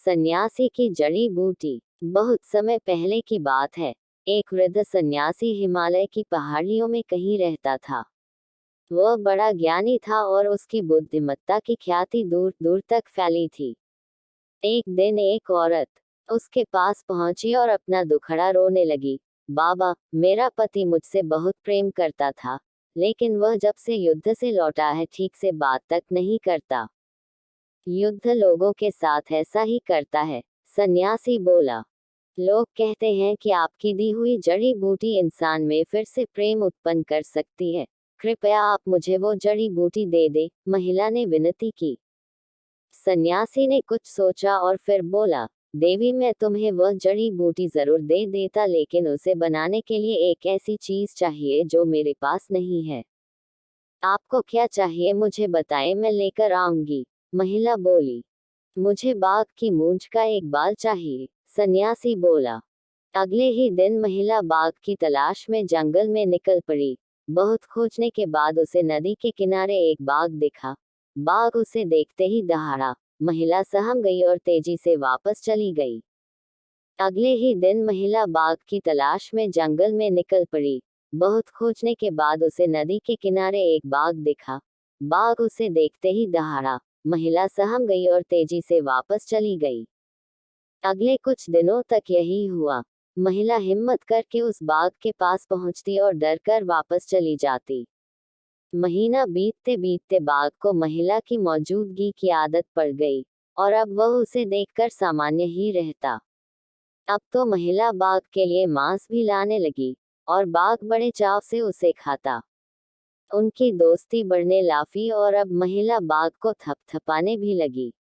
सन्यासी की जड़ी बूटी। बहुत समय पहले की बात है। एक वृद्ध सन्यासी हिमालय की पहाड़ियों में कहीं रहता था। वह बड़ा ज्ञानी था और उसकी बुद्धिमत्ता की ख्याति दूर दूर तक फैली थी। एक दिन एक औरत उसके पास पहुंची और अपना दुखड़ा रोने लगी। बाबा, मेरा पति मुझसे बहुत प्रेम करता था, लेकिन वह जब से युद्ध से लौटा है ठीक से बात तक नहीं करता। युद्ध लोगों के साथ ऐसा ही करता है, सन्यासी बोला। लोग कहते हैं कि आपकी दी हुई जड़ी बूटी इंसान में फिर से प्रेम उत्पन्न कर सकती है। कृपया आप मुझे वो जड़ी बूटी दे दे, महिला ने विनती की। सन्यासी ने कुछ सोचा और फिर बोला, देवी, मैं तुम्हें वह जड़ी बूटी जरूर दे देता, लेकिन उसे बनाने के लिए एक ऐसी चीज चाहिए जो मेरे पास नहीं है। आपको क्या चाहिए मुझे बताएं, मैं लेकर आऊंगी, महिला बोली। मुझे बाघ की मूंछ का एक बाल चाहिए, सन्यासी बोला। अगले ही दिन महिला बाघ की तलाश में जंगल में निकल पड़ी। बहुत खोजने के बाद उसे नदी के किनारे एक बाघ दिखा। बाघ उसे देखते ही दहाड़ा। महिला सहम गई और तेजी से वापस चली गई। अगले ही दिन महिला बाघ की तलाश में जंगल में निकल पड़ी। बहुत खोजने के बाद उसे नदी के किनारे एक बाघ दिखा। बाघ उसे देखते ही दहाड़ा। महिला सहम गई और तेजी से वापस चली गई। अगले कुछ दिनों तक यही हुआ। महिला हिम्मत करके उस बाघ के पास पहुंचती और डरकर वापस चली जाती। महीना बीतते बीतते बाघ को महिला की मौजूदगी की आदत पड़ गई और अब वह उसे देखकर सामान्य ही रहता। अब तो महिला बाघ के लिए मांस भी लाने लगी और बाघ बड़े चाव से उसे खाता। उनकी दोस्ती बढ़ने लाफी और अब महिला बाघ को थपथपाने भी लगी।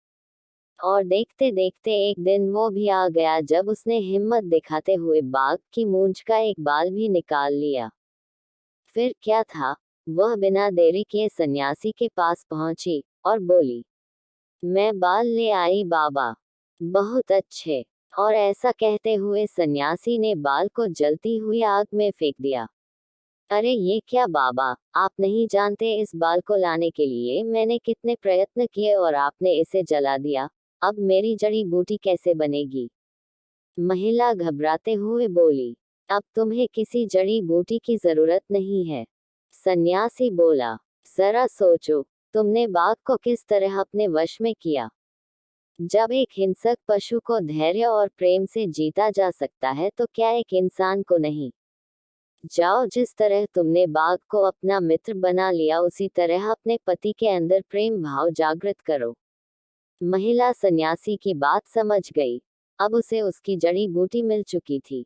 और देखते देखते एक दिन वो भी आ गया जब उसने हिम्मत दिखाते हुए बाघ की मूंछ का एक बाल भी निकाल लिया। फिर क्या था, वह बिना देरी किए सन्यासी के पास पहुंची और बोली, मैं बाल ले आई बाबा। बहुत अच्छे। और ऐसा कहते हुए सन्यासी ने बाल को जलती हुई आग में फेंक दिया। अरे ये क्या बाबा, आप नहीं जानते इस बाल को लाने के लिए मैंने कितने प्रयत्न किए और आपने इसे जला दिया। अब मेरी जड़ी बूटी कैसे बनेगी? महिला घबराते हुए बोली, अब तुम्हें किसी जड़ी बूटी की जरूरत नहीं है, सन्यासी बोला। जरा सोचो, तुमने बाघ को किस तरह अपने वश में किया। जब एक हिंसक पशु को धैर्य और प्रेम से जीता जा सकता है तो क्या एक इंसान को नहीं? जाओ, जिस तरह तुमने बाघ को अपना मित्र बना लिया उसी तरह अपने पति के अंदर प्रेम भाव जागृत करो। महिला सन्यासी की बात समझ गई। अब उसे उसकी जड़ी बूटी मिल चुकी थी।